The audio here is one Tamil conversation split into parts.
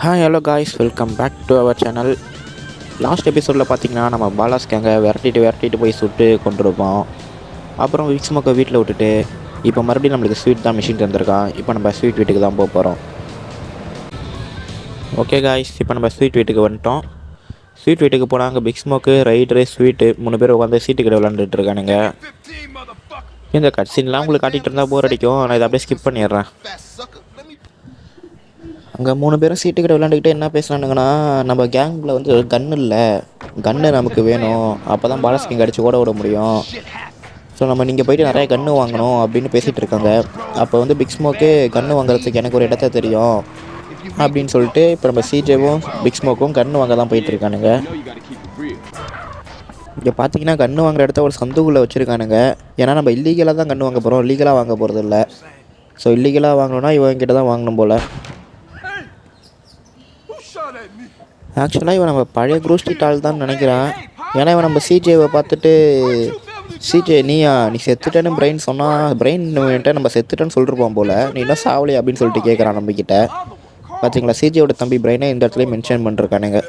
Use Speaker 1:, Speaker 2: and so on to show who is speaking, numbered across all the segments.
Speaker 1: Hi hello guys, welcome back to our channel. Last எபிசோடில் பார்த்தீங்கன்னா நம்ம பாலாஸ் கேங்கை விரட்டிட்டு போய் சுட்டு கொண்டிருப்போம். அப்புறம் விக்ஸ்மோக்கை வீட்டில் விட்டுட்டு இப்போ மறுபடியும் நம்மளுக்கு ஸ்வீட் தான் மிஷின் தந்திருக்கான். இப்போ நம்ம ஸ்வீட் வீட்டுக்கு தான் போக போகிறோம். ஓகே காய்ஸ், இப்போ நம்ம ஸ்வீட் வீட்டுக்கு வந்துட்டோம். ஸ்வீட் வீட்டுக்கு போனால் அங்கே பிக்ஸ்மோக்கு, ரைடரு, ஸ்வீட்டு 3 பேர் உட்காந்து சீட்டு கடை விளாண்டுட்டு இருக்கானுங்க. இந்த கட்சின்லாம் உங்களுக்கு காட்டிகிட்டு இருந்தால் போர் அடிக்கும். நான் இதை அப்படியே ஸ்கிப் பண்ணிடுறேன். அங்கே 3 பேரும் சீட்டுக்கிட்ட விளாண்டுக்கிட்டே என்ன பேசுகிறானுங்கன்னா, நம்ம கேங்கில் வந்து கன்று இல்லை, கன்று நமக்கு வேணும், அப்போ தான் பாலாஸ் கிங் அடித்து ஓட விட முடியும். ஸோ நம்ம நீங்கள் போய்ட்டு நிறைய கன்று வாங்கணும் அப்படின்னு பேசிகிட்டு இருக்காங்க. அப்போ வந்து பிக்ஸ்மோக்கு கன்று வாங்குறதுக்கு எனக்கு ஒரு இடத்த தெரியும் அப்படின்னு சொல்லிட்டு இப்போ நம்ம சிஜேவும் பிக்ஸ்மோக்கும் கன்று வாங்க தான் போயிட்டுருக்கானுங்க. இங்கே பார்த்தீங்கன்னா கன்று வாங்குற இடத்த ஒரு சந்துக்குள்ளே வச்சுருக்கானுங்க. ஏன்னா நம்ம இல்லீகலாக தான் கன்று வாங்க போகிறோம், லீகலாக வாங்க போகிறது இல்லை. ஸோ இல்லீகலாக வாங்கணுன்னா இவங்கிட்ட தான் வாங்கணும் போல். ஆக்சுவலாக இவன் நம்ம பழைய குரூஸ்டிட் ஆள் தான் நினைக்கிறான். ஏன்னா இவன் நம்ம சிஜேவை பார்த்துட்டு, சிஜே நீ செத்துட்டேன்னு பிரெயின் சொன்னால், பிரெயின் நம்ம செத்துட்டேன்னு சொல்லிருப்போம் போல், நீ என்ன சாவலி அப்படின்னு சொல்லிட்டு கேட்குறான் நம்மக்கிட்ட. பார்த்தீங்களா, சிஜேவோட தம்பி பிரெயினை இந்த இடத்துல மென்ஷன் பண்ணிருக்கானுங்க.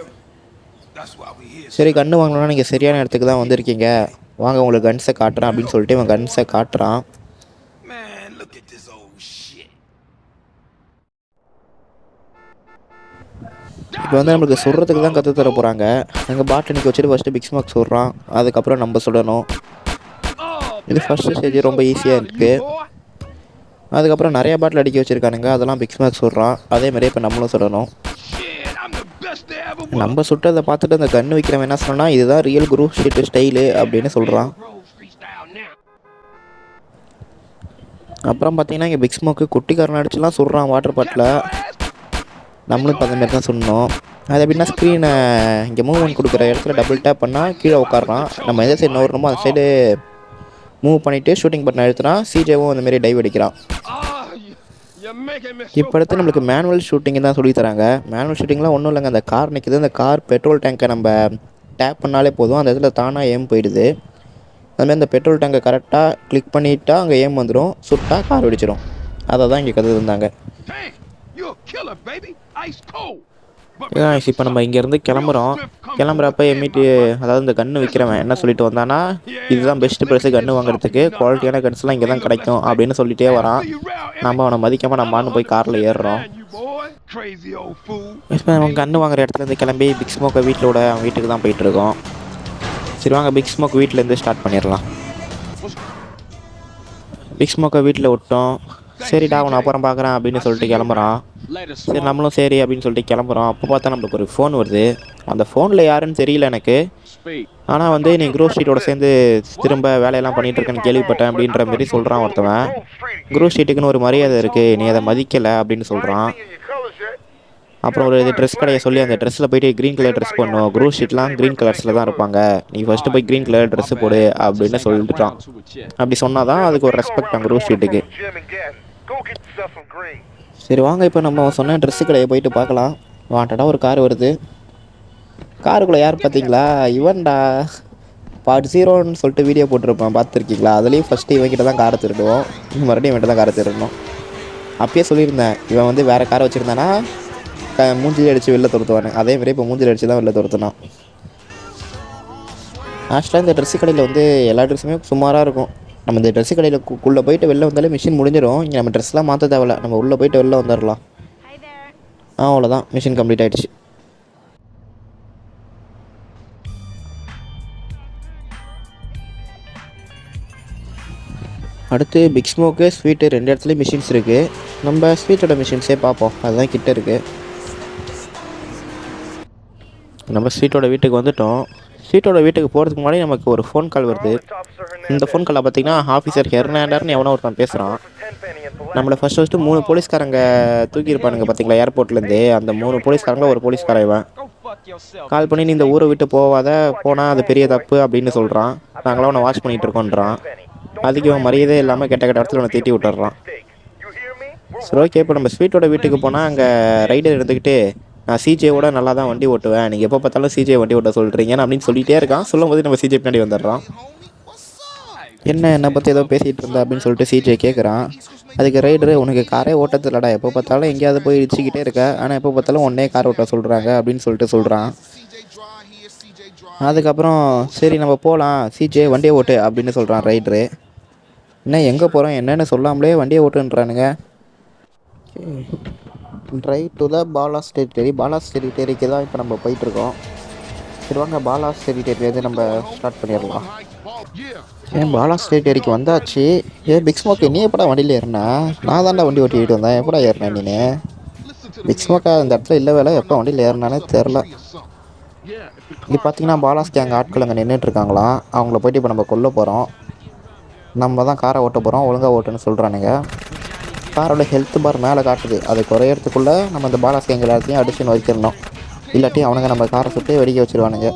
Speaker 1: சரி, கன்று வாங்கணும்னா நீங்கள் சரியான இடத்துக்கு தான் வந்திருக்கீங்க, வாங்க உங்களுக்கு கன்ஸை காட்டுறேன் அப்படின்னு சொல்லிட்டு இவன் கன்ஸை காட்டுறான். இப்போ வந்து நம்மளுக்கு சுடுறதுக்கு தான் கற்று தர போகிறாங்க. எங்கள் பாட்டில் நிற்க வச்சுட்டு ஃபஸ்ட்டு பிக்ஸ்மார்க் சுடுறான், அதுக்கப்புறம் நம்ம சுடணும். இது ஃபஸ்ட்டு ஸ்டேஜ் ரொம்ப ஈஸியாக இருக்குது. அதுக்கப்புறம் நிறையா பாட்டில் அடிக்க வச்சுருக்கானுங்க, அதெல்லாம் பிக்ஸ்மார்க் சுடுறான். அதேமாதிரியே இப்போ நம்மளும் சுடணும். நம்ம சுட்டதை பார்த்துட்டு அந்த கன்று வைக்கிறவன் என்ன சொன்னால், இதுதான் ரியல் குரூப் ஷீட்டு ஸ்டைலு அப்படின்னு சொல்கிறான். அப்புறம் பார்த்தீங்கன்னா இங்கே பிக்ஸ்மார்க்கு குட்டிக்காரன் அடிச்சுலாம் சுடுறான் வாட்டர் பாட்டில். நம்மளும் இப்போ அந்தமாரி தான் சொன்னோம். அது எப்படின்னா ஸ்க்ரீனை இங்கே மூவ்மெண்ட் கொடுக்குற இடத்துல டபுள் டேப் பண்ணால் கீழே உட்காடுறான். நம்ம எந்த சைடு நோடுறோமோ அந்த சைடு மூவ் பண்ணிவிட்டு ஷூட்டிங் பட்டன் அழுத்துனா சிஜேவும் அந்தமாரி டைவ் அடிக்கிறான். இப்போ அடுத்து நம்மளுக்கு மேனுவல் ஷூட்டிங் தான் சொல்லி தராங்க. மேனுவல் ஷூட்டிங்லாம் ஒன்றும் இல்லைங்க, அந்த கார் நிற்குது, அந்த கார் பெட்ரோல் டேங்கை நம்ம டேப் பண்ணாலே போதும், அந்த இடத்துல தானாக ஏம் போயிடுது. அதுமாதிரி அந்த பெட்ரோல் டேங்கை கரெக்டாக கிளிக் பண்ணிட்டா அங்கே ஏம் வந்துடும், சுட்டா கார் வெடிச்சிடும். அதை தான் இங்கே கற்று இருந்தாங்க. இப்போ நம்ம இங்கேருந்து கிளம்புறப்ப எம்மிட்டு, அதாவது இந்த கன்று விற்கிறவன் என்ன சொல்லிட்டு வந்தானா, இதுதான் பெஸ்ட்டு ப்ரைஸு கன்று வாங்குறதுக்கு, குவாலிட்டியான கன்ஸ்லாம் இங்கே தான் கிடைக்கும் அப்படின்னு சொல்லிகிட்டே வரான். நம்ம அவனை மதிக்காமல் நம்மான்னு போய் காரில் ஏறுறோம். இப்போ நம்ம கன்று வாங்குற இடத்துலேருந்து கிளம்பி பிக்ஸ்மோக்கை வீட்டிலோட அவன் வீட்டுக்கு தான் போயிட்டுருக்கோம். சரி வாங்க பிக்ஸ்மோக் வீட்டிலேருந்து ஸ்டார்ட் பண்ணிடலாம். பிக்ஸ்மோக்கை வீட்டில் விட்டோம். சரிடா அவனை அப்புறம் பார்க்குறேன் அப்படின்னு சொல்லிட்டு கிளம்புறான். சரி நம்மளும் சரி அப்படின்னு சொல்லிட்டு கிளம்புறோம். அப்போ பார்த்தா நம்மளுக்கு ஒரு ஃபோன் வருது. அந்த ஃபோனில் யாருன்னு தெரியல எனக்கு, ஆனால் வந்து நீ குரூப் ஷீட்டோட சேர்ந்து திரும்ப வேலையெல்லாம் பண்ணிகிட்டு இருக்கேன்னு கேள்விப்பட்டேன் அப்படின்ற மாரி சொல்கிறான் ஒருத்தவன். குரூப் ஷீட்டுக்குன்னு ஒரு மரியாதை இருக்குது, நீ அதை மதிக்கலை அப்படின்னு சொல்கிறான். அப்புறம் ஒரு ட்ரெஸ் கடையை சொல்லி அந்த ட்ரெஸ்ஸில் போய்ட்டு க்ரீன் கலர் ட்ரெஸ் போடணும், குரூப் ஷீட்லாம் க்ரீன் கலர்ஸில் தான் இருப்பாங்க, நீ ஃபஸ்ட்டு போய் க்ரீன் கலர் ட்ரெஸ்ஸு போடு அப்படின்னு சொல்லிட்டான். அப்படி சொன்னால் தான் அதுக்கு ஒரு ரெஸ்பெக்ட் அந்த குரூப் ஷீட்டுக்கு. சரி வாங்க இப்போ நம்ம சொன்ன ட்ரெஸ்ஸு கடையை போயிட்டு பார்க்கலாம். வாண்டடாக ஒரு கார் வருது. காருக்குள்ளே யார் பார்த்தீங்களா, இவன்டா பார்ட் 0ன்னு சொல்லிட்டு வீடியோ போட்டிருப்பான், பார்த்துருக்கீங்களா? அதுலேயும் ஃபஸ்ட்டு இவன்கிட்ட தான் காரை திருடுவோம், மறுபடியும் இவன்கிட்ட தான் காரை திருடணும். அப்பயே சொல்லியிருந்தேன், இவன் வந்து வேறு காரை வச்சுருந்தானா மூஞ்சிலே அடித்து வெளில துரத்துவானு, அதேமாதிரி இப்போ மூஞ்சில் அடித்து தான் வெளில துரத்துனான். ஆக்சுவலாக இந்த ட்ரெஸ்ஸு கடையில் வந்து எல்லா ட்ரெஸ்ஸுமே சுமாராக இருக்கும். நம்ம இந்த ட்ரெஸ்ஸு கடையில் உள்ளே போய்ட்டு வெளில வந்தாலே மிஷின் முடிஞ்சிடும். இங்கே நம்ம ட்ரெஸ்லாம் மாற்ற தேவையில்ல, நம்ம உள்ளே போய்ட்டு வெளில வந்துடலாம். அவ்வளோதான், மிஷின் கம்ப்ளீட் ஆகிடுச்சு. அடுத்து பிக்ஸ்மோக்கு, ஸ்வீட்டு 2 இடத்துலையும் மிஷின்ஸ் இருக்குது. நம்ம ஸ்வீட்டோட மிஷின்ஸே பார்ப்போம், அதுதான் கிட்ட இருக்குது. நம்ம ஸ்வீட்டோட வீட்டுக்கு வந்துவிட்டோம். ஸ்வீட்டோட வீட்டுக்கு போகிறதுக்கு முன்னாடி நமக்கு ஒரு ஃபோன் கால் வருது. இந்த ஃபோன் காலில் பார்த்திங்கன்னா ஆஃபீஸர் ஹெர்னாண்டர்னு எவனோ ஒருத்தன் பேசுகிறான். நம்மளை ஃபஸ்ட்டு 3 போலீஸ்காரங்க தூக்கியிருப்பானுங்க பார்த்தீங்களா ஏர்போர்ட்லேருந்து, அந்த 3 போலீஸ்காரங்கள ஒரு போலீஸ்காரன் இவன் கால் பண்ணி, நீ இந்த ஊரை விட்டு போனால் அது பெரிய தப்பு அப்படின்னு சொல்கிறான். நாங்களாம் அவனை வாட்ச் பண்ணிகிட்டு இருக்கோன்றான். அதுக்கு இவன் மரியாதை இல்லாமல் கெட்ட இடத்துல அவனை தீட்டி விட்டுறான். சரி ஓகே, இப்போ நம்ம ஸ்வீட்டோட வீட்டுக்கு போனால் அங்கே ரைடர் இருந்துக்கிட்டு, நான் சிஜேவோட நல்லா தான் வண்டி ஓட்டுவேன், நீங்கள் எப்போ பார்த்தாலும் சிஜே வண்டி ஓட்ட சொல்கிறீங்க அப்படின்னு சொல்லிகிட்டே இருக்கான். சொல்லும் போது நம்ம சிஜே பின்னாடி வந்துடுறான். என்னை பற்றி ஏதோ பேசிகிட்டு இருந்தா அப்படின்னு சொல்லிட்டு சிஜே கேட்குறான். அதுக்கு ரைடரு, உனக்கு காரே ஓட்டத்தில்லடா, எப்போ பார்த்தாலும் எங்கேயாவது போய் இடிச்சிக்கிட்டே இருக்க, ஆனால் எப்போ பார்த்தாலும் ஒன்னே கார் ஓட்ட சொல்கிறாங்க அப்படின்னு சொல்லிட்டு சொல்கிறான். அதுக்கப்புறம் சரி நம்ம போகலாம் சிஜே, வண்டியை ஓட்டு அப்படின்னு சொல்கிறான் ரைடரு. என்ன எங்கே போகிறோம் என்னென்னு சொல்லாமலே வண்டியை ஓட்டுன்றானுங்க. Right to the palace territory. Palace டெரிட்டரிக்கு தான் இப்போ நம்ம போயிட்டுருக்கோம். சரி வாங்க பாலாஸ் டெரிட்டரியிலேருந்து நம்ம ஸ்டார்ட் பண்ணிடலாம். பாலாஸ் டெரிட்டரிக்கு வந்தாச்சு. பிக் ஸ்மோக், நீ எப்படா வண்டியில் ஏறினா? நான் தான்டா வண்டி ஓட்டிகிட்டு வந்தேன், எப்படா ஏறினேன் நீ? பிக் ஸ்மோக்கா இந்த இடத்துல இல்லை, வேலை எப்போ வண்டியில் ஏறினானே தெரில. இங்கே பார்த்தீங்கன்னா பாலாஸ் கேங் ஆட்கள் அங்கே நின்றுட்டுருக்காங்களாம். அவங்கள போய்ட்டு இப்போ நம்ம கொல்ல போகிறோம். நம்ம தான் காரை ஓட்ட போகிறோம், ஒழுங்காக ஓட்டுன்னு சொல்கிறானுங்க. காரோட ஹெல்த் பார் மேலே காட்டுது, அது குறையறதுக்குள்ளே நம்ம இந்த பாலாஸ் கேங் எல்லாத்தையும் அடிச்சு நோக்கிடணும். இல்லாட்டி அவனுங்க நம்ம காரை சுட்டு வெடிக்க வச்சுருவானுங்க.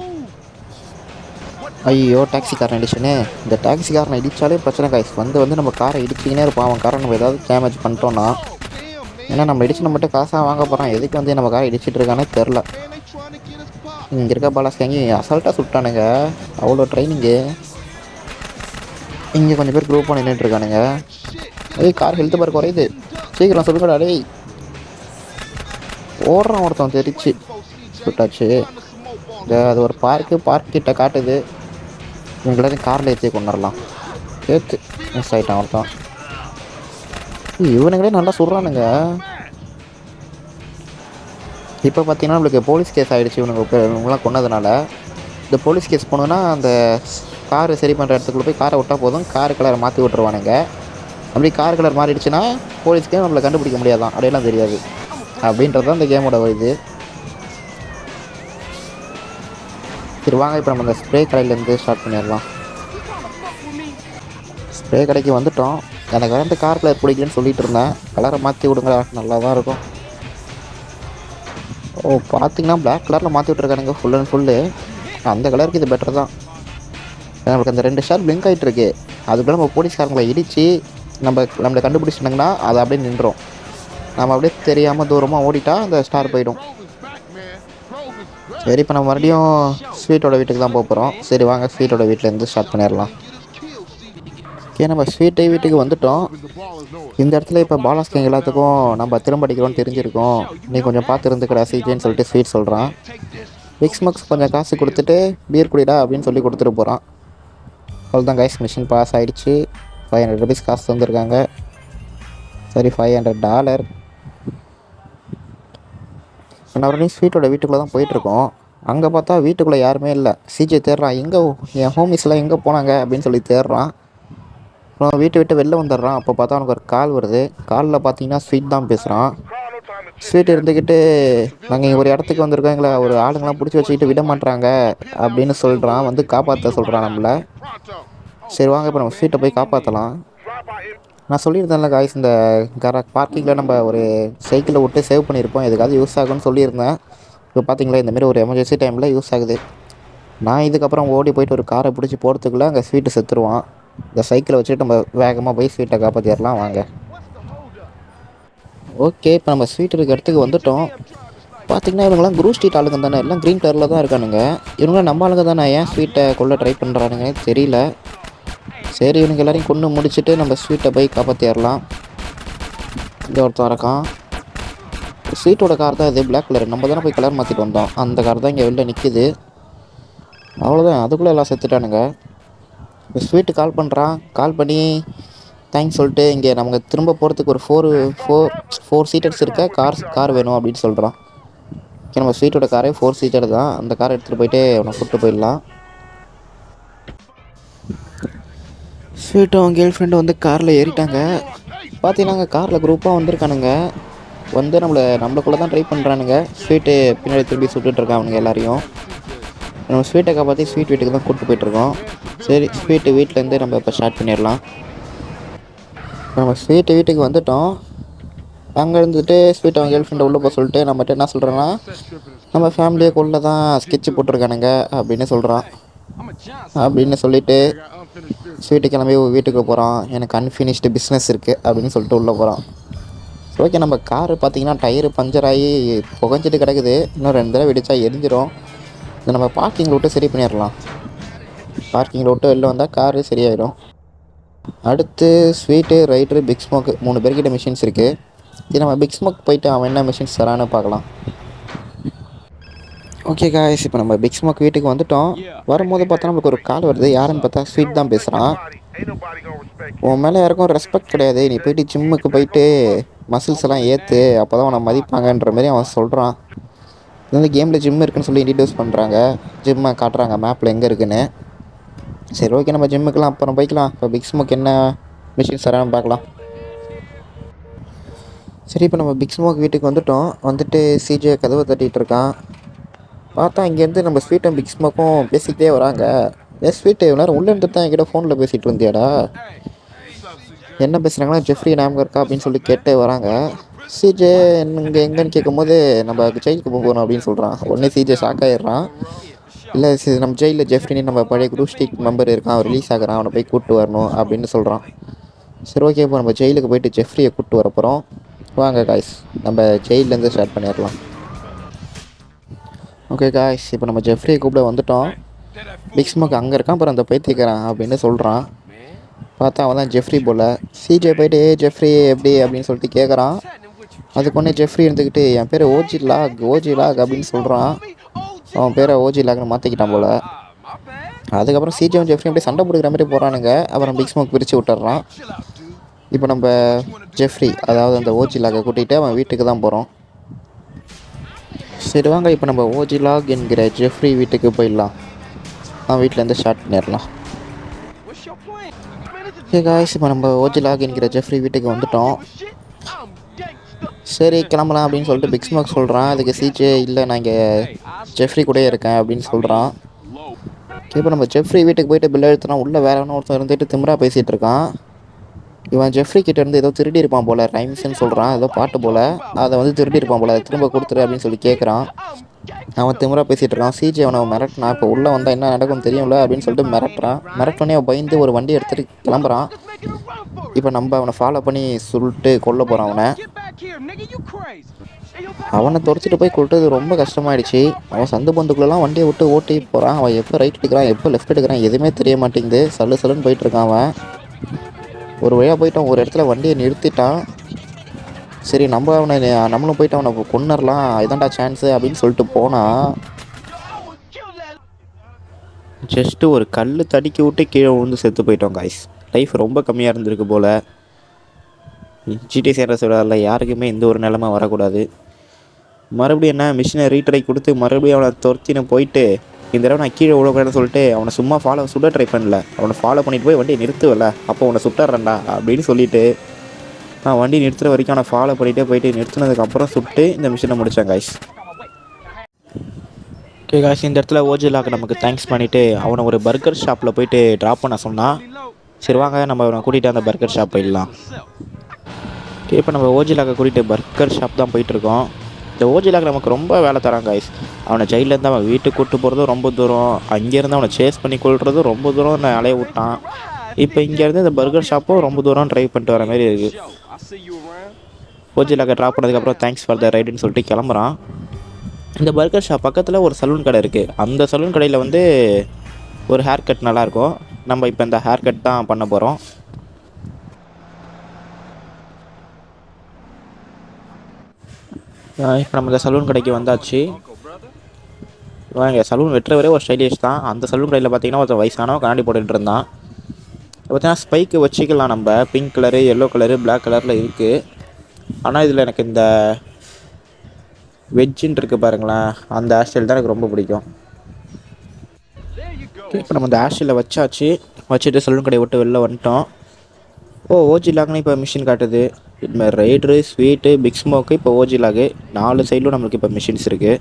Speaker 1: ஐயோ டாக்ஸிக்காரன் இடிச்சுன்னு. இந்த டாக்ஸிக்காரனை இடித்தாலே பிரச்சனை காய்ஸ். வந்து நம்ம காரை இடிச்சிக்கினே இருப்பான். அவன் காரை நம்ம ஏதாவது டேமேஜ் பண்ணிட்டோன்னா, ஏன்னா நம்ம இடிச்சு மட்டும் காசாக வாங்க போகிறான். எதுக்கு வந்து நம்ம காரை இடிச்சிட்டு இருக்கானே தெரில. இங்கே இருக்க பாலாஸ் கேங்கி அசால்ட்டாக சுட்டானுங்க, அவ்வளோ ட்ரைனிங்கு. இங்கே கொஞ்சம் பேர் குரூப்பாக நின்றுட்டுருக்கானுங்க. கார் ஹெல்த் பார் குறையுது, சீக்கிரம் சொல்லுங்கடா டேய். ஓடுறான் ஒருத்தன் தெரிச்சு சுட்டாச்சு. அது ஒரு பார்க் கிட்ட காட்டுது. இவங்களாத்தையும் காரில் ஏற்றி கொண்டுடலாம். ஏற்று மிஸ் ஆகிட்டான் ஒருத்தன். இவனுங்களே நல்லா சுடுறானுங்க. இப்போ பார்த்தீங்கன்னா நம்மளுக்கு போலீஸ் கேஸ் ஆகிடுச்சு இவங்களாம் கொண்டதுனால. இந்த போலீஸ் கேஸ் போனோன்னா அந்த காரு சரி பண்ணுற இடத்துக்குள்ள போய் காரை விட்டால் போதும், கார் கலரை மாற்றி விட்டுருவானுங்க. அப்படி கார் கலர் மாறிடுச்சுன்னா போலீஸ்க்கே நம்மளை கண்டுபிடிக்க முடியாதான், அப்படியெல்லாம் தெரியாது. அப்படின்றது தான் இந்த கேமோட இது. சரி வாங்க இப்போ நம்ம இந்த ஸ்ப்ரே கடையிலேருந்து ஸ்டார்ட் பண்ணிடலாம். ஸ்ப்ரே கடைக்கு வந்துவிட்டோம். எனக்கு வந்து கார் கலர் பிடிக்கலன்னு சொல்லிட்டு இருந்தேன். கலரை மாற்றி விடுங்க, நல்லா தான் இருக்கும். பார்த்தீங்கன்னா பிளாக் கலரில் மாற்றி விட்ருக்கானுங்க ஃபுல் அண்ட் ஃபுல்லு. அந்த கலருக்கு இது பெட்டர் தான். நம்மளுக்கு அந்த 2 ஷார் பிளிங்க் ஆகிட்டு இருக்கு. அதுக்குள்ளே நம்ம போலீஸ்காரங்களை இடித்து நம்மளை கண்டுபிடிச்சிட்டாங்கன்னா அது அப்படியே நின்றோம். நம்ம அப்படியே தெரியாமல் தூரமாக ஓடிட்டா அந்த ஸ்டார் போயிடும். சரி இப்போ நம்ம மறுபடியும் ஸ்வீட்டோட வீட்டுக்கு தான் போகிறோம். சரி வாங்க ஸ்வீட்டோட வீட்டிலேருந்து ஸ்டார்ட் பண்ணிடலாம். நம்ம ஸ்வீட்டை வீட்டுக்கு வந்துவிட்டோம். இந்த இடத்துல இப்போ பாலாஸ் கேங் எல்லாத்துக்கும் நம்ம திரும்ப அடிக்கிறோன்னு தெரிஞ்சிருக்கோம். நீ கொஞ்சம் பார்த்து இருந்துக்கடா சிஜேன்னு சொல்லிட்டு ஸ்வீட் சொல்கிறான். பிக் ஸ்மோக்ஸ் கொஞ்சம் காசு கொடுத்துட்டு பீர் குடிடா அப்படின்னு சொல்லி கொடுத்துட்டு போகிறான். அவ்வளோதான் கைஸ், மிஷின் பாஸ் ஆகிடுச்சு. 500 rupees காசு தந்துருக்காங்க. சரி $500. மறுபடியும் ஸ்வீட்டோட வீட்டுக்குள்ளே தான் போயிட்டுருக்கோம். அங்கே பார்த்தா வீட்டுக்குள்ளே யாருமே இல்லை. சிஜே தேடுறான், எங்கே என் ஹோமிஸ்லாம் எங்கே போனாங்க அப்படின்னு சொல்லி தேடுறான். அப்புறம் வீட்டை விட்டு வெளில வந்துடுறான். அப்போ பார்த்தா அவனுக்கு ஒரு கால் வருது. காலில் பார்த்தீங்கன்னா ஸ்வீட் தான் பேசுகிறான். ஸ்வீட் இருந்துக்கிட்டு நாங்கள் இங்கே ஒரு இடத்துக்கு வந்திருக்கோம், எங்களை ஒரு ஆளுங்களாம் பிடிச்சி வச்சுக்கிட்டு விட மாட்டுறாங்க அப்படின்னு சொல்கிறான். வந்து காப்பாற்ற சொல்கிறான் நம்மளை. சரி வாங்க இப்போ நம்ம ஸ்வீட்டை போய் காப்பாற்றலாம். நான் சொல்லியிருந்தேன்ல காய்ஸ், இந்த பார்க்கிங்கில் நம்ம ஒரு சைக்கிளை விட்டு சேவ் பண்ணியிருப்போம், எதுக்காவது யூஸ் ஆகும்னு சொல்லியிருந்தேன். இப்போ பார்த்தீங்களா இந்தமாரி ஒரு எமர்ஜென்சி டைமில் யூஸ் ஆகுது. நான் இதுக்கப்புறம் ஓடி போய்ட்டு ஒரு காரை பிடிச்சி போகிறதுக்குள்ளே அங்கே ஸ்வீட்டு செத்துருவான். இந்த சைக்கிளை வச்சுட்டு நம்ம வேகமாக போய் ஸ்வீட்டை காப்பாற்றிடலாம் வாங்க. ஓகே இப்போ நம்ம ஸ்வீட் இருக்க இடத்துக்கு வந்துவிட்டோம். பார்த்திங்கன்னா இவங்கெல்லாம் குரூ ஸ்ட்ரீட் ஆளுங்க தானே, எல்லாம் க்ரீன் கலரில் தான் இருக்கானுங்க. இவங்களாம் நம்ம ஆளுங்க தானே, ஏன் ஸ்வீட்டை கொள்ள ட்ரை பண்ணுறானுங்க தெரியல. சரி இவனுங்க எல்லோரையும் கொண்டு முடிச்சுட்டு நம்ம ஸ்வீட்டை போய் காப்பாற்றிடலாம். இந்த ஒருத்தன் இருக்கான். ஸ்வீட்டோட கார் தான் இது, பிளாக் கலர். நம்ம தானே போய் கலர் மாற்றிட்டு வந்தோம், அந்த கார் தான் இங்கே வெளில நிற்கிது. அவ்வளோதான், அதுக்குள்ளே எல்லாம் செத்துட்டானுங்க. இப்போ ஸ்வீட்டு கால் பண்ணுறான். கால் பண்ணி தேங்க்ஸ் சொல்லிட்டு இங்கே நமக்கு திரும்ப போகிறதுக்கு ஒரு ஃபோர் சீட்டர்ஸ் இருக்க கார் வேணும் அப்படின்னு சொல்கிறான். ஓகே நம்ம ஸ்வீட்டோட காரே 4 சீட்டர் தான். அந்த காரை எடுத்துகிட்டு போயிட்டு அவனை கூப்பிட்டு போயிடலாம். ஸ்வீட்டும் கேர்ள் ஃப்ரெண்டு வந்து காரில் ஏறிட்டாங்க. பார்த்தீங்கன்னா காரில் குரூப்பாக வந்திருக்கானுங்க. வந்து நம்மளுக்குள்ளே தான் ட்ரை பண்ணுறானுங்க. ஸ்வீட்டு பின்னாடி திரும்பி சுட்டுட்ருக்கான் அவனுங்க எல்லாரையும். நம்ம ஸ்வீட்டை காப்பாற்றி ஸ்வீட் வீட்டுக்கு தான் கூப்பிட்டு போயிட்டுருக்கோம். சரி ஸ்வீட்டு வீட்டிலேருந்து நம்ம இப்போ ஸ்டார்ட் பண்ணிடலாம். நம்ம ஸ்வீட்டு வீட்டுக்கு வந்துவிட்டோம். அங்கே இருந்துட்டு ஸ்வீட் அவன் கேர்ள் ஃப்ரெண்டை உள்ளே போக சொல்லிட்டு நம்மகிட்ட என்ன சொல்கிறேன்னா, நம்ம ஃபேமிலியை கொள்ள தான் ஸ்கெட்சு போட்டிருக்கானுங்க அப்படின்னு சொல்கிறான். அப்படின்னு சொல்லிவிட்டு ஸ்வீட்டு கிளம்பி வீட்டுக்கு போகிறான். எனக்கு அன்ஃபினிஷ்டு பிஸ்னஸ் இருக்குது அப்படின்னு சொல்லிட்டு உள்ளே போகிறான். ஓகே நம்ம காரு பார்த்திங்கன்னா டயரு பஞ்சர் ஆகி புகஞ்சிட்டு கிடக்குது. இன்னும் 2 தடவை வெடிச்சா எரிஞ்சிடும். இதை நம்ம பார்க்கிங்கில் விட்டு சரி பண்ணிடலாம். பார்க்கிங்கில் விட்டு வெளில வந்தால் காரு சரியாயிடும். அடுத்து ஸ்வீட்டு, ரைட்ரு, பிக் ஸ்மோக்கு 3 பேர்கிட்ட மிஷின்ஸ் இருக்குது. இது நம்ம பிக் ஸ்மோக் போயிட்டு அவன் என்ன மிஷின்ஸ் தரான்னு பார்க்கலாம். ஓகே காய்ஸ், இப்போ நம்ம பிக் ஸ்மோக் வீட்டுக்கு வந்துவிட்டோம். வரும்போது பார்த்தா நம்மளுக்கு ஒரு கால் வருது. யாருன்னு பார்த்தா ஸ்வீட் தான் பேசுகிறான். உன் மேலே யாருக்கும் ரெஸ்பெக்ட் கிடையாது, நீ போயிட்டு ஜிம்முக்கு போயிட்டு மசில்ஸ் எல்லாம் ஏற்று, அப்போ தான் உன்னை மதிப்பாங்கன்ற மாதிரி அவன் சொல்கிறான். இது வந்து கேமில் ஜிம் இருக்குன்னு சொல்லி இன்ட்ரடியூஸ் பண்ணுறாங்க. ஜிம்மை காட்டுறாங்க மேப்பில் எங்கே இருக்குன்னு. சரி ஓகே, நம்ம ஜிம்முக்கெல்லாம் அப்புறம் போய்க்கலாம். இப்போ பிக் ஸ்மோக் என்ன மிஷின்ஸ் தரான்னு பார்க்கலாம். சரி, இப்போ நம்ம பிக் ஸ்மோக் வீட்டுக்கு வந்துட்டு சிஜே கதவை தட்டிகிட்டு இருக்கான். பார்த்தா இங்கேருந்து நம்ம ஸ்வீட்டும் பிக் ஸ்மோக்கும் பேசிக்கிட்டே வராங்க. ஸ்வீட்டு நேரம் உள்ளே இருந்துட்டு தான் என்கிட்ட ஃபோனில் பேசிகிட்டு இருந்தியாடா, என்ன பேசுகிறாங்கன்னா ஜெஃப்ரி ஞாபகம் இருக்கா அப்படின்னு சொல்லி கேட்டே வராங்க. சிஜே இங்கே எங்கன்னு கேட்கும்போது நம்ம ஜெயிலுக்கு போகணும் அப்படின்னு சொல்கிறான். உடனே சிஜே ஷாக் ஆகிடுறான். இல்லை நம்ம ஜெயிலில் ஜெஃப்ரின்னு நம்ம பழைய குரூப் ஸ்டீக் மெம்பர் இருக்கான், அவன் ரிலீஸ் ஆகிறான், அவனை போய் கூப்பிட்டு வரணும் அப்படின்னு சொல்கிறான். சரி ஓகே, இப்போ நம்ம ஜெயிலுக்கு போயிட்டு ஜெஃப்ரியை கூப்பிட்டு வர போகிறோம். வாங்க காய்ஸ், நம்ம ஜெயிலேருந்து ஸ்டார்ட் பண்ணிடலாம். ஓகே காய்ஸ், இப்போ நம்ம ஜெஃப்ரியை கூப்பிட வந்துவிட்டோம். பிக் ஸ்மோக் அங்கே இருக்கான், அப்புறம் அந்த பைத்தியக்காரன் அப்படின்னு சொல்கிறான். பார்த்தா அவன் தான் ஜெஃப்ரி போல். சிஜே போய்ட்டு ஜெஃப்ரி எப்படி அப்படின்னு சொல்லிட்டு கேட்குறான். அதுக்கு ஒன்றே ஜெஃப்ரி இருந்துக்கிட்டு என் பேர் ஓஜி லாக் அப்படின்னு சொல்கிறான். அவன் பேரை ஓஜி லாக்னு மாற்றிக்கிட்டான் போல். அதுக்கப்புறம் சிஜேவும் ஜெஃப்ரி அப்படியே சண்டை பிடிக்கிற மாதிரி போகிறானுங்க. அப்புறம் பிக் ஸ்மோக் பிரித்து விட்டுறான். இப்போ நம்ம ஜெஃப்ரி, அதாவது அந்த ஓஜி லாகை கூட்டிகிட்டு அவன் வீட்டுக்கு தான் போகிறோம். சரி வாங்க, இப்போ நம்ம ஓஜி லாக் என்கிற ஜெஃப்ரி வீட்டுக்கு போயிடலாம். அவன் வீட்டிலேருந்து ஸ்டார்ட் பண்ணிடலாம். ஹே காய்ஸ், இப்போ நம்ம ஓஜி லாக் என்கிற ஜெஃப்ரி வீட்டுக்கு வந்துவிட்டோம். சரி கிளம்பலாம் அப்படின்னு சொல்லிட்டு பிக் ஸ்மோக் சொல்கிறான். அதுக்கு சிஜே இல்லை, நான் இங்கே ஜெஃப்ரி கூட இருக்கேன் அப்படின்னு சொல்கிறான். இப்போ நம்ம ஜெஃப்ரி வீட்டுக்கு போயிட்டு பில் எழுத்துனா உள்ளே வேற ஒருத்தன் இருந்துட்டு திமிரா பேசிகிட்டு இருக்கான். இவன் ஜெஃப்ரி கிட்ட இருந்து ஏதோ திருடி இருப்பான் போல், ரைம்ஸ்ன்னு சொல்கிறான், ஏதோ பாட்டு போல். அதை வந்து திருடி இருப்பான் போல், அதை திரும்ப கொடுத்துரு அப்படின்னு சொல்லி கேட்குறான். அவன் திமிரா பேசிகிட்டு இருக்கான். சிஜே அவனை மிரட்டினான். இப்போ உள்ளே வந்தால் என்ன நடக்கும்னு தெரியும்ல அப்படின்னு சொல்லிட்டு மிரட்டினே அவன் பயந்து ஒரு வண்டி எடுத்துகிட்டு கிளம்புறான். இப்போ நம்ம அவனை ஃபாலோ பண்ணி சொல்லிட்டு கொல்ல போகிறான். அவனை துரத்திட்டு போய் கொல்றது ரொம்ப கஷ்டமாயிடுச்சு. அவன் சந்து பந்துக்குள்ளெல்லாம் வண்டியை விட்டு ஓட்டி போகிறான். அவன் எப்போ ரைட் எடுக்கிறான், எப்போ லெஃப்ட் எடுக்கிறான் எதுவுமே தெரிய மாட்டேங்குது. சல்லுன்னு போயிட்டுருக்கான். அவன் ஒரு வழியாக போயிட்டான், ஒரு இடத்துல வண்டியை நிறுத்திட்டான். சரி நம்மளும் போயிட்டு அவனை கொன்னுடலாம், இதான்டா சான்ஸு அப்படின்னு சொல்லிட்டு போனால் ஜஸ்ட்டு ஒரு கல் தடுக்கி விட்டு கீழே விழுந்து செத்து போயிட்டோம் காய்ஸ். லைஃப் ரொம்ப கம்மியாக இருந்திருக்கு போல். ஜிடி சேர்ற சொல்ல யாருக்குமே எந்த ஒரு நிலமை வரக்கூடாது. மறுபடியும் என்ன மிஷினை ரீட்ரை கொடுத்து மறுபடியும் அவனை துரத்தின்னு போயிட்டு இந்த தடவை நான் கீழே விழக்கூடாதுன்னு சொல்லிட்டு அவனை சும்மா சுட ட்ரை பண்ணல, அவனை ஃபாலோ பண்ணிட்டு போய் வண்டியை நிறுத்துவல, அப்போ அவனை சுட்டுறேன்டா அப்படின்னு சொல்லிட்டு நான் வண்டி நிறுத்துகிற வரைக்கும் அவனை ஃபாலோ பண்ணிகிட்டே போயிட்டு நிறுத்தினதுக்கப்புறம் சுட்டு இந்த மிஷினை முடித்தேன் காய்ஸ். ஓகே காய்ஸ், இந்த இடத்துல ஓஜி லாக் நமக்கு தேங்க்ஸ் பண்ணிவிட்டு அவனை ஒரு பர்கர் ஷாப்பில் போயிட்டு ட்ராப் பண்ண சொன்னான். சரி வாங்க, நம்ம அவனை கூட்டிகிட்டு அந்த பர்கர் ஷாப் போயிடலாம். ஓகே, இப்போ நம்ம ஓஜி லாக்கை கூட்டிகிட்டு பர்கர் ஷாப் தான் போயிட்டுருக்கோம். இந்த ஓஜி லாக் நமக்கு ரொம்ப வேலை தரான் காய்ஸ். அவனை ஜெயிலேருந்து அவன் வீட்டுக்கு கூப்பிட்டு போகிறதும் ரொம்ப தூரம், அங்கேருந்து அவனை சேஸ் பண்ணி கொள்றதும் ரொம்ப தூரம் நான் அலைய விட்டான். இப்போ இங்கேருந்து இந்த பர்கர் ஷாப்பும் ரொம்ப தூரம் ட்ரைவ் பண்ணிட்டு வர மாதிரி இருக்குது. ஓஜி லாக்கை ட்ராப் பண்ணதுக்கப்புறம் தேங்க்ஸ் ஃபார் த ரைடுன்னு சொல்லிட்டு கிளம்புறான். இந்த பர்கர் ஷாப் பக்கத்தில் ஒரு சலூன் கடை இருக்குது. அந்த சலூன் கடையில் வந்து ஒரு ஹேர் கட் நல்லாயிருக்கும். நம்ம இப்போ இந்த ஹேர் கட் தான் பண்ண போகிறோம். இப்போ நம்ம இந்த சலூன் கடைக்கு வந்தாச்சு. வாங்க, சலூன் வெட்டுறவரே ஒரு ஸ்டைலிஷ் தான். அந்த சலூன் கடையில் பார்த்தீங்கன்னா ஒருத்தர் வயசானவன் கண்ணாடி போட்டுகிட்டு இருந்தான். பார்த்தீங்கன்னா ஸ்பைக்கு வச்சுக்கலாம் நம்ம. Pink colour, yellow colour, black கலரில் இருக்குது. ஆனால் இதில் எனக்கு இந்த வெஜ்ஜின்னு இருக்குது பாருங்களேன், அந்த ஹேர் ஸ்டைல் தான் எனக்கு ரொம்ப பிடிக்கும். இப்போ நம்ம இந்த ஹேர் ஸ்டைலில் வச்சுட்டு சலூன் கடையை விட்டு வெளில வந்துட்டோம். ஓஜி லாக்னு இப்போ மிஷின் காட்டுது. இதுமாதிரி ரைட்ரு, ஸ்வீட்டு, பிக் ஸ்மோக்கு, இப்போ ஓஜி லாகு 4 சைடிலும் நம்மளுக்கு இப்போ மிஷின்ஸ் இருக்குது.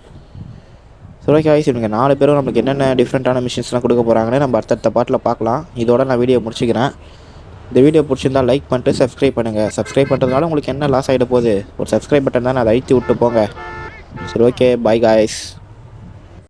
Speaker 1: சரி காய்ஸ், இவங்க 4 பேரும் நம்மளுக்கு என்னென்ன டிஃப்ரெண்ட்டான மிஷின்ஸ்லாம் கொடுக்க போகிறாங்கன்னு நம்ம அடுத்த பாட்டில் பார்க்கலாம். இதோட நான் வீடியோ முடிச்சுக்கிறேன். இந்த வீடியோ பிடிச்சிருந்தால் லைக் பண்ணிட்டு சப்ஸ்கிரைப் பண்ணுங்கள். சப்ஸ்கிரைப் பண்ணுறதுனால உங்களுக்கு என்ன லாஸ் ஆகிட போகுது, ஒரு சப்ஸ்கிரைப் பட்டன் தான் அதை அழுத்தி விட்டு போங்க. சரி ஓகே, பாய் காய்ஸ்.